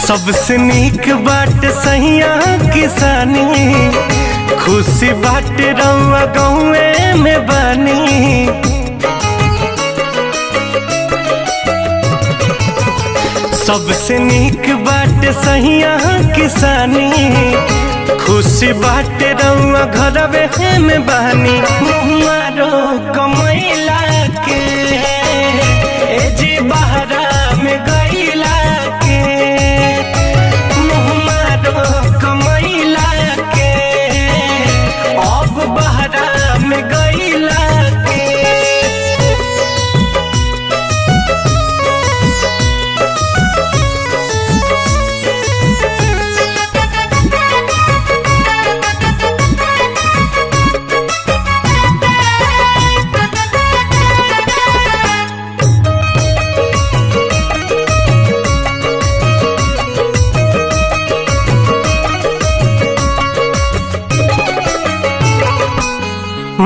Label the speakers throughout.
Speaker 1: सबसे नीक बाट सहिया किसानी, खुशी बाट रउआ गौए में बानी। सबसे नीक बाट सहिया किसानी, खुशी बाट रउआ घरवे में बानी। मारो कमैला के ए जी बहरा में गईला के, मारो कमैला के अब बहरा में गईला के।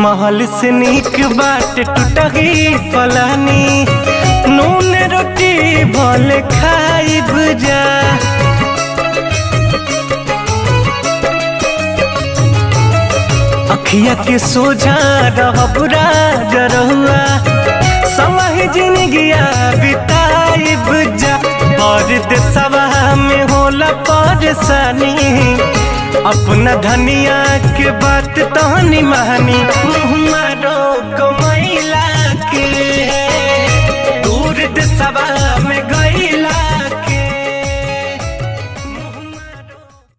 Speaker 1: महल से नीक बाट टूटही पलानी, नून रोटी भले खाइब जा। अखिया के सोझा रहब राज रहुआ, समय जिंदगिया बिताइब जा। परदेसवा में होला परेशानी, अपना धनिया के बात तहनी मानी।